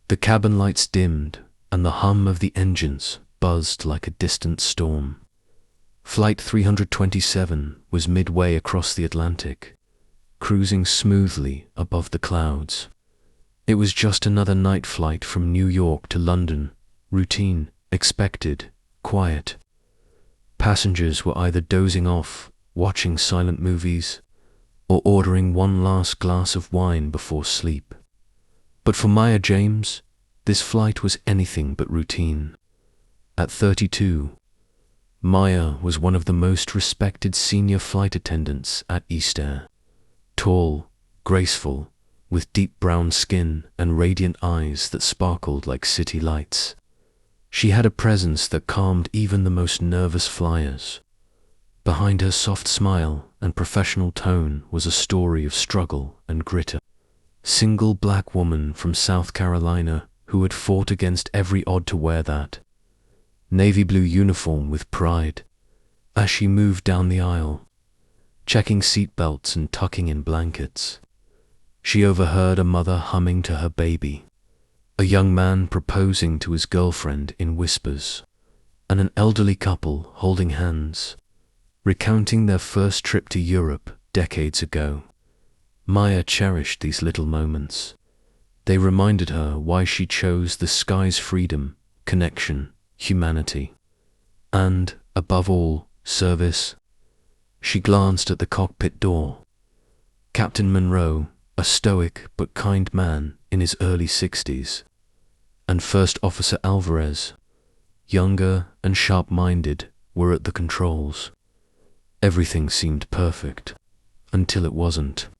The cabin lights dimmed, and the hum of the engines buzzed like a distant storm. Flight 327 was midway across the Atlantic, cruising smoothly above the clouds. It was just another night flight from New York to London, routine, expected, quiet. Passengers were either dozing off, watching silent movies, or ordering one last glass of wine before sleep. But for Maya James, this flight was anything but routine. At 32, Maya was one of the most respected senior flight attendants at East Air. Tall, graceful, with deep brown skin and radiant eyes that sparkled like city lights. She had a presence that calmed even the most nervous flyers. Behind her soft smile and professional tone was a story of struggle and grit. Single black woman from South Carolina who had fought against every odd to wear that navy blue uniform with pride. As she moved down the aisle, checking seat belts and tucking in blankets, she overheard a mother humming to her baby, a young man proposing to his girlfriend in whispers, and an elderly couple holding hands, recounting their first trip to Europe decades ago. Maya cherished these little moments. They reminded her why she chose the sky's freedom, connection, humanity, and, above all, service. She glanced at the cockpit door. Captain Monroe, a stoic but kind man in his early 60s, and First Officer Alvarez, younger and sharp-minded, were at the controls. Everything seemed perfect, until it wasn't.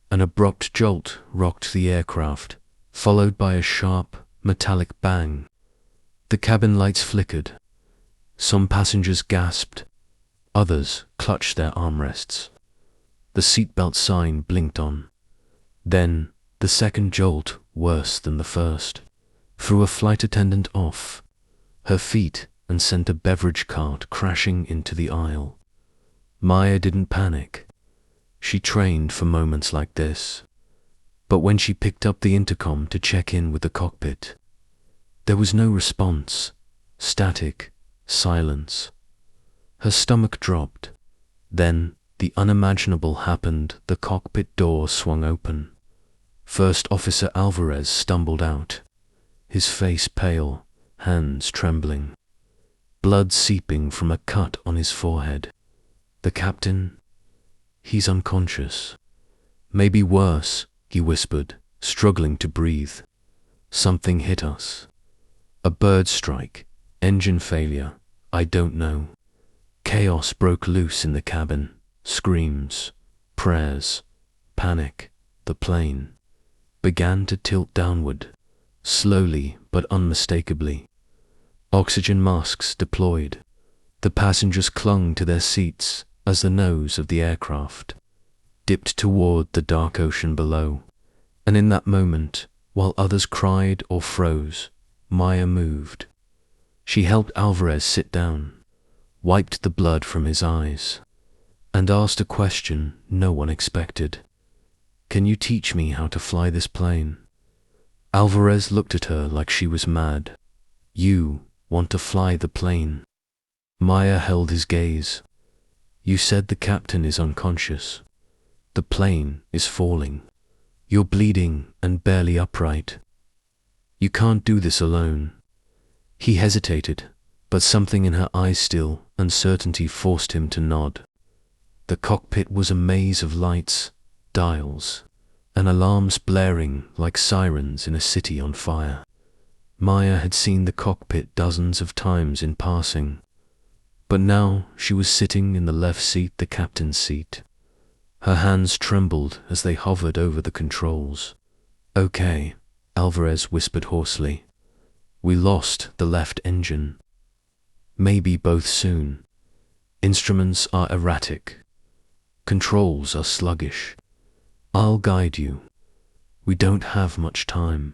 An abrupt jolt rocked the aircraft, followed by a sharp, metallic bang. The cabin lights flickered. Some passengers gasped. Others clutched their armrests. The seatbelt sign blinked on. Then, the second jolt, worse than the first, threw a flight attendant off her feet and sent a beverage cart crashing into the aisle. Maya didn't panic. She trained for moments like this. But when she picked up the intercom to check in with the cockpit, there was no response. Static, silence. Her stomach dropped. Then, the unimaginable happened. The cockpit door swung open. First Officer Alvarez stumbled out, his face pale, hands trembling, blood seeping from a cut on his forehead. The captain? He's unconscious. Maybe worse, he whispered, struggling to breathe. Something hit us. A bird strike, engine failure, I don't know. Chaos broke loose in the cabin. Screams, prayers, panic. The plane began to tilt downward, slowly but unmistakably. Oxygen masks deployed. The passengers clung to their seats as the nose of the aircraft dipped toward the dark ocean below. And in that moment, while others cried or froze, Maya moved. She helped Alvarez sit down, wiped the blood from his eyes, and asked a question no one expected. "Can you teach me how to fly this plane?" Alvarez looked at her like she was mad. "You want to fly the plane?" Maya held his gaze. "You said the captain is unconscious. The plane is falling. You're bleeding and barely upright. You can't do this alone." He hesitated, but something in her eyes still, uncertainty, forced him to nod. The cockpit was a maze of lights, dials, and alarms blaring like sirens in a city on fire. Maya had seen the cockpit dozens of times in passing, but now she was sitting in the left seat, the captain's seat. Her hands trembled as they hovered over the controls. "Okay," Alvarez whispered hoarsely. "We lost the left engine. Maybe both soon. Instruments are erratic. Controls are sluggish. I'll guide you. We don't have much time."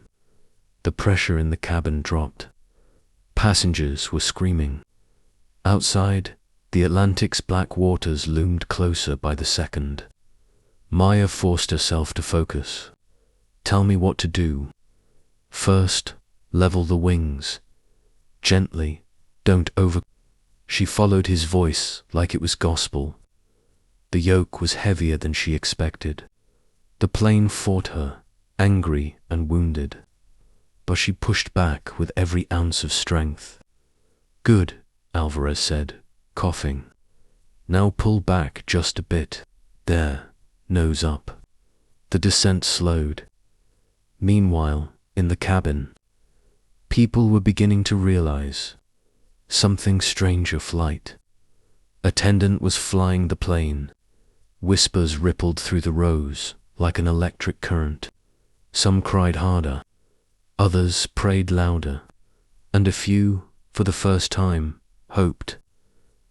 The pressure in the cabin dropped. Passengers were screaming. Outside, the Atlantic's black waters loomed closer by the second. Maya forced herself to focus. "Tell me what to do." First, level the wings. Gently, don't over. She followed his voice like it was gospel. The yoke was heavier than she expected. The plane fought her, angry and wounded. But she pushed back with every ounce of strength. Good, Alvarez said, coughing. Now pull back just a bit. There, nose up. The descent slowed. Meanwhile, in the cabin, people were beginning to realize something strange aflight. Attendant was flying the plane. Whispers rippled through the rows like an electric current. Some cried harder, others prayed louder, and a few, for the first time, hoped.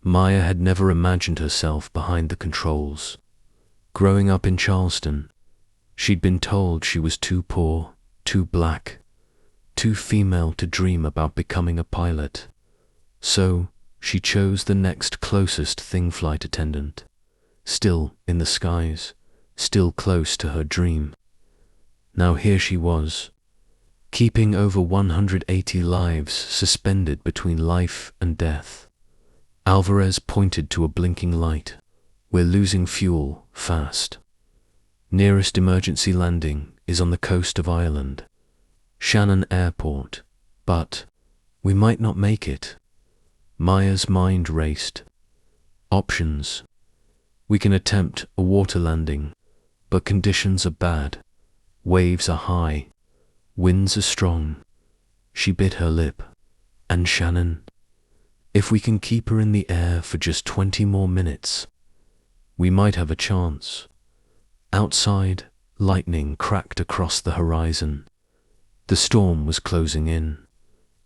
Maya had never imagined herself behind the controls. Growing up in Charleston, she'd been told she was too poor, too black, too female to dream about becoming a pilot. So, she chose the next closest thing, flight attendant. Still in the skies, still close to her dream. Now here she was, keeping over 180 lives suspended between life and death. Alvarez pointed to a blinking light. We're losing fuel, fast. Nearest emergency landing is on the coast of Ireland, Shannon Airport, but we might not make it. Maya's mind raced. Options. We can attempt a water landing, but conditions are bad. Waves are high. Winds are strong. She bit her lip. And Shannon? If we can keep her in the air for just 20 more minutes, we might have a chance. Outside, lightning cracked across the horizon. The storm was closing in.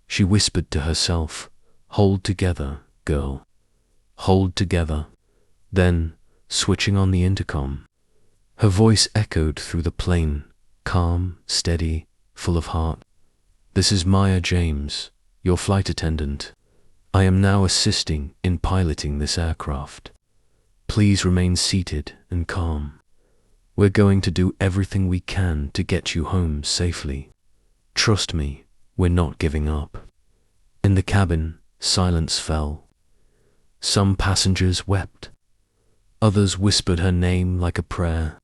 She whispered to herself, "Hold together, girl. Hold together." Then, switching on the intercom, her voice echoed through the plane, calm, steady, full of heart. "This is Maya James, your flight attendant. I am now assisting in piloting this aircraft. Please remain seated and calm. We're going to do everything we can to get you home safely. Trust me, we're not giving up." In the cabin, silence fell. Some passengers wept. Others whispered her name like a prayer.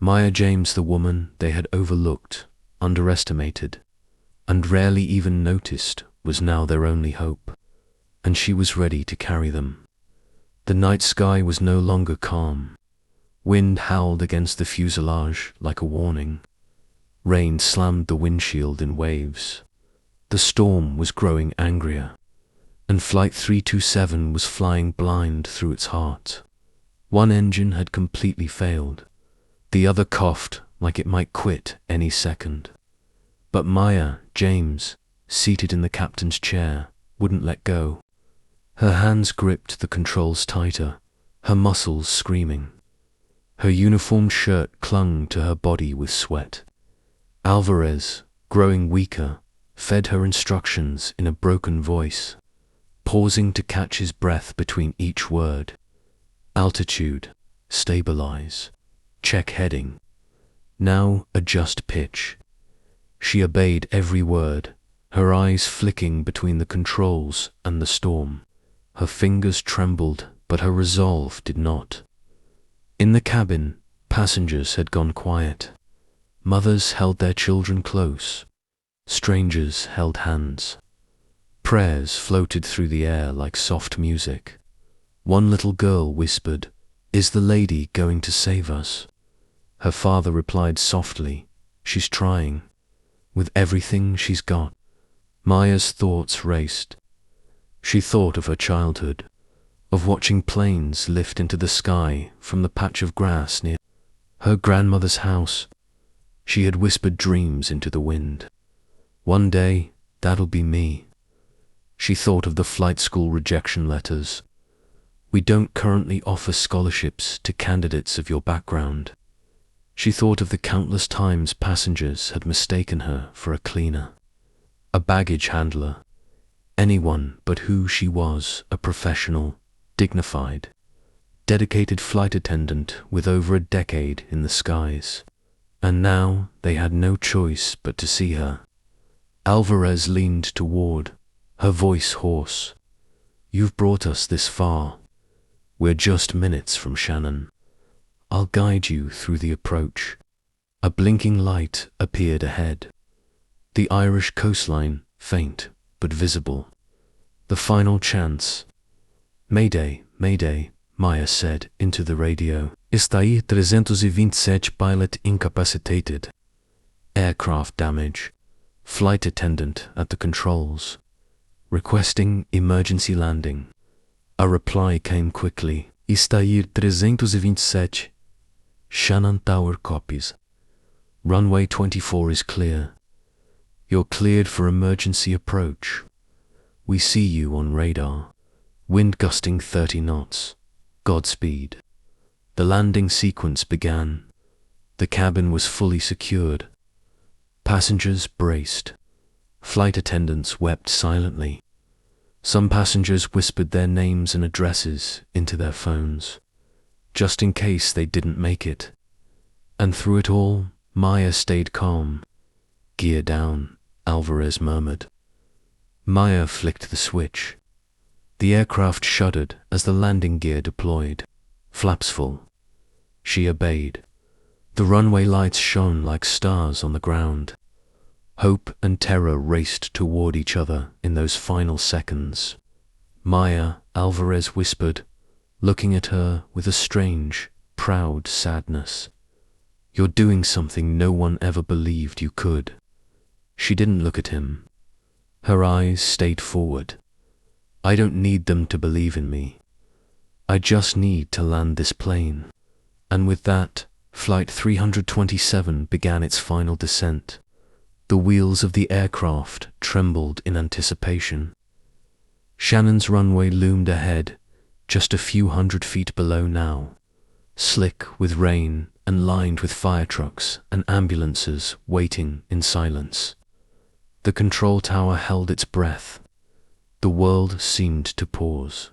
Maya James, the woman they had overlooked, underestimated, and rarely even noticed, was now their only hope, and she was ready to carry them. The night sky was no longer calm. Wind howled against the fuselage like a warning. Rain slammed the windshield in waves. The storm was growing angrier, and Flight 327 was flying blind through its heart. One engine had completely failed. The other coughed like it might quit any second. But Maya James, seated in the captain's chair, wouldn't let go. Her hands gripped the controls tighter, her muscles screaming. Her uniform shirt clung to her body with sweat. Alvarez, growing weaker, fed her instructions in a broken voice, pausing to catch his breath between each word. Altitude, stabilize, check heading. Now adjust pitch. She obeyed every word, her eyes flicking between the controls and the storm. Her fingers trembled, but her resolve did not. In the cabin, passengers had gone quiet. Mothers held their children close. Strangers held hands. Prayers floated through the air like soft music. One little girl whispered, "Is the lady going to save us?" Her father replied softly, "She's trying, with everything she's got." Maya's thoughts raced. She thought of her childhood, of watching planes lift into the sky from the patch of grass near her grandmother's house. She had whispered dreams into the wind. One day, that'll be me. She thought of the flight school rejection letters. "We don't currently offer scholarships to candidates of your background." She thought of the countless times passengers had mistaken her for a cleaner, a baggage handler, anyone but who she was, a professional, dignified, dedicated flight attendant with over a decade in the skies. And now they had no choice but to see her. Alvarez leaned toward, her voice hoarse. "You've brought us this far. We're just minutes from Shannon. I'll guide you through the approach." A blinking light appeared ahead. The Irish coastline, faint but visible. The final chance. "Mayday, Mayday," Maya said into the radio. "Está aí 327 pilot incapacitated. Aircraft damage. Flight attendant at the controls. Requesting emergency landing." A reply came quickly. "Está aí 327. Shannon Tower copies. Runway 24 is clear. You're cleared for emergency approach. We see you on radar. Wind gusting 30 knots. Godspeed." The landing sequence began. The cabin was fully secured. Passengers braced. Flight attendants wept silently. Some passengers whispered their names and addresses into their phones, just in case they didn't make it. And through it all, Maya stayed calm. "Gear down," Alvarez murmured. Maya flicked the switch. The aircraft shuddered as the landing gear deployed. Flaps full. She obeyed. The runway lights shone like stars on the ground. Hope and terror raced toward each other in those final seconds. "Maya," Alvarez whispered, looking at her with a strange, proud sadness. "You're doing something no one ever believed you could." She didn't look at him. Her eyes stayed forward. "I don't need them to believe in me. I just need to land this plane." And with that, Flight 327 began its final descent. The wheels of the aircraft trembled in anticipation. Shannon's runway loomed ahead, just a few hundred feet below now, slick with rain and lined with fire trucks and ambulances waiting in silence. The control tower held its breath. The world seemed to pause.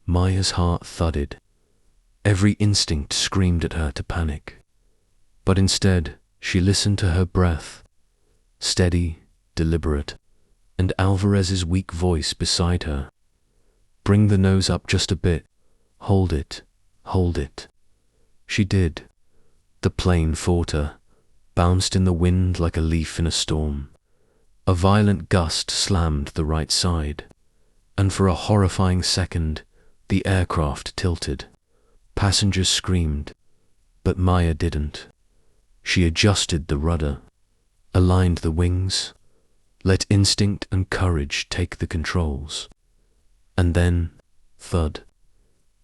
Maya's heart thudded. Every instinct screamed at her to panic. But instead, she listened to her breath, steady, deliberate, and Alvarez's weak voice beside her. "Bring the nose up just a bit. Hold it, hold it." She did. The plane faltered, bounced in the wind like a leaf in a storm. A violent gust slammed the right side, and for a horrifying second, the aircraft tilted. Passengers screamed, but Maya didn't. She adjusted the rudder, aligned the wings, let instinct and courage take the controls. And then, thud.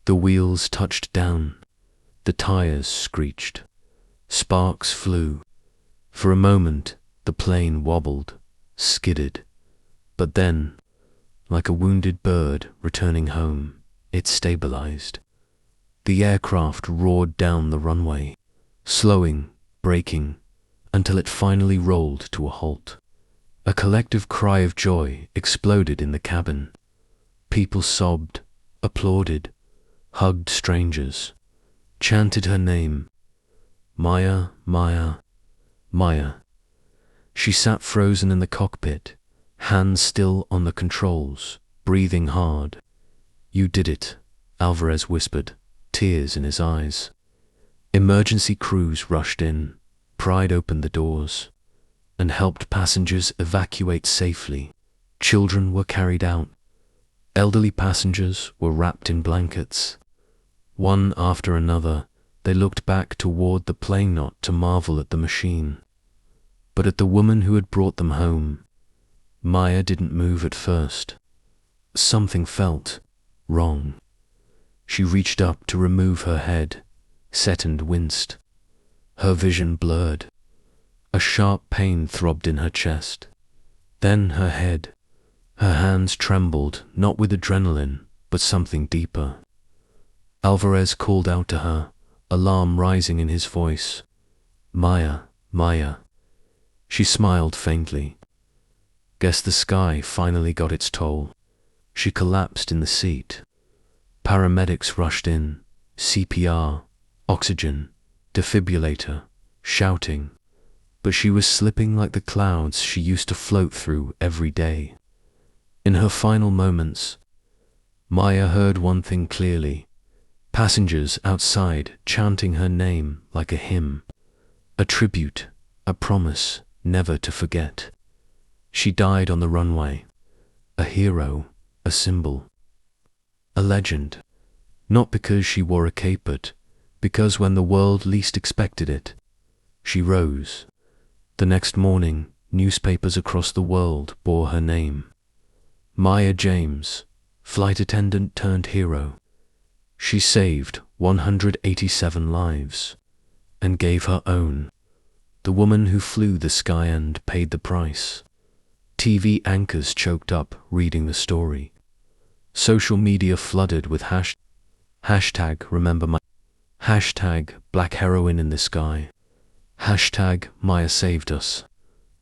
The wheels touched down. The tires screeched. Sparks flew. For a moment, the plane wobbled, skidded. But then, like a wounded bird returning home, it stabilized. The aircraft roared down the runway, slowing, braking, until it finally rolled to a halt. A collective cry of joy exploded in the cabin. People sobbed, applauded, hugged strangers, chanted her name. "Maya, Maya, Maya." She sat frozen in the cockpit, hands still on the controls, breathing hard. "You did it," Alvarez whispered, tears in his eyes. Emergency crews rushed in, pried open the doors, and helped passengers evacuate safely. Children were carried out. Elderly passengers were wrapped in blankets. One after another, they looked back toward the plane knot to marvel at the machine. But at the woman who had brought them home, Maya didn't move at first. Something felt wrong. She reached up to remove her head, set and winced. Her vision blurred. A sharp pain throbbed in her chest. Then her head. Her hands trembled, not with adrenaline, but something deeper. Alvarez called out to her, alarm rising in his voice. "Maya, Maya." She smiled faintly. Guess the sky finally got its toll. She collapsed in the seat. Paramedics rushed in, CPR, oxygen, defibrillator, shouting. but she was slipping like the clouds she used to float through every day. In her final moments, Maya heard one thing clearly: passengers outside chanting her name like a hymn, a tribute, a promise never to forget. She died on the runway, a hero, a symbol, a legend, not because she wore a cape, but because when the world least expected it, she rose. The next morning, newspapers across the world bore her name. Maya James, flight attendant turned hero. She saved 187 lives and gave her own. The woman who flew the sky and paid the price. TV anchors choked up reading the story. Social media flooded with hashtag remember Maya, hashtag black heroine in the sky, hashtag Maya saved us.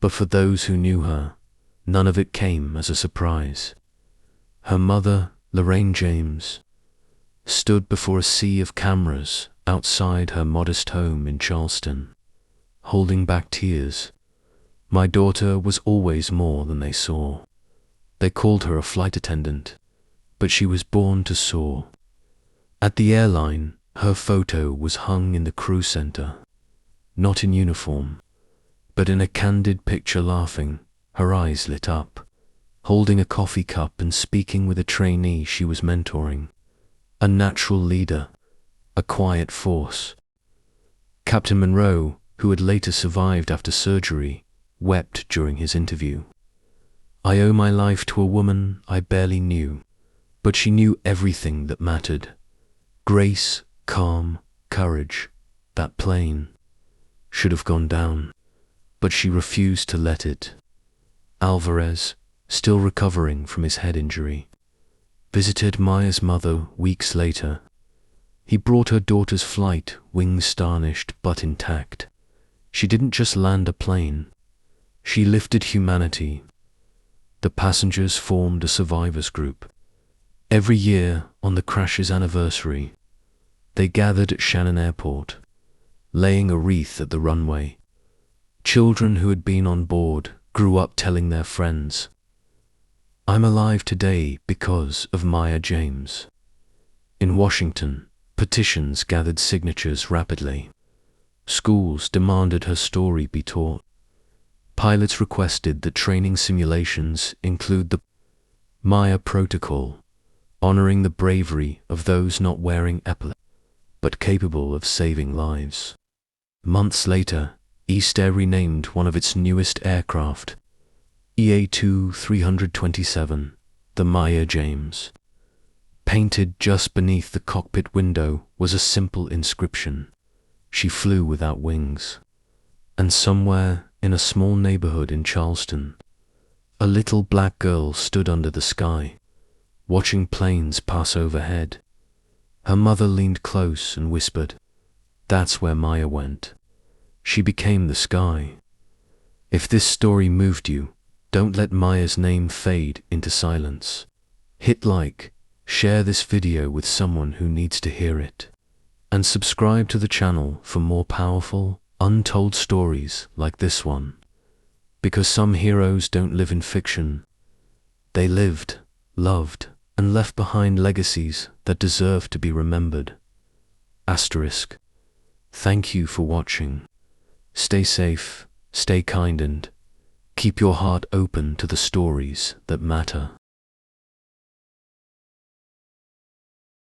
But for those who knew her, none of it came as a surprise. Her mother, Lorraine James, stood before a sea of cameras outside her modest home in Charleston, holding back tears. My daughter was always more than they saw. They called her a flight attendant, but she was born to soar. At the airline, her photo was hung in the crew center, not in uniform, but in a candid picture, laughing, her eyes lit up, holding a coffee cup and speaking with a trainee she was mentoring. A natural leader, a quiet force. Captain Monroe, who had later survived after surgery, wept during his interview. I owe my life to a woman I barely knew, but she knew everything that mattered. Grace, calm, courage. That plane should have gone down, but she refused to let it. Alvarez, still recovering from his head injury, visited Maya's mother weeks later. He brought her daughter's flight, wings tarnished but intact. She didn't just land a plane, she lifted humanity. The passengers formed a survivors group. Every year, on the crash's anniversary, they gathered at Shannon Airport, laying a wreath at the runway. Children who had been on board grew up telling their friends, "I'm alive today because of Maya James." In Washington, petitions gathered signatures rapidly. Schools demanded her story be taught. Pilots requested that training simulations include the Maya Protocol, honoring the bravery of those not wearing epaulets, but capable of saving lives. Months later, East Air renamed one of its newest aircraft, EA-2-327, the Maya James. Painted just beneath the cockpit window was a simple inscription: she flew without wings. And somewhere in a small neighborhood in Charleston, a little black girl stood under the sky, watching planes pass overhead. Her mother leaned close and whispered, "That's where Maya went. She became the sky." If this story moved you, don't let Maya's name fade into silence. Hit like, share this video with someone who needs to hear it, and subscribe to the channel for more powerful, untold stories like this one. Because some heroes don't live in fiction. They lived, loved, and left behind legacies that deserve to be remembered. Asterisk. Thank you for watching. Stay safe, stay kind, and keep your heart open to the stories that matter.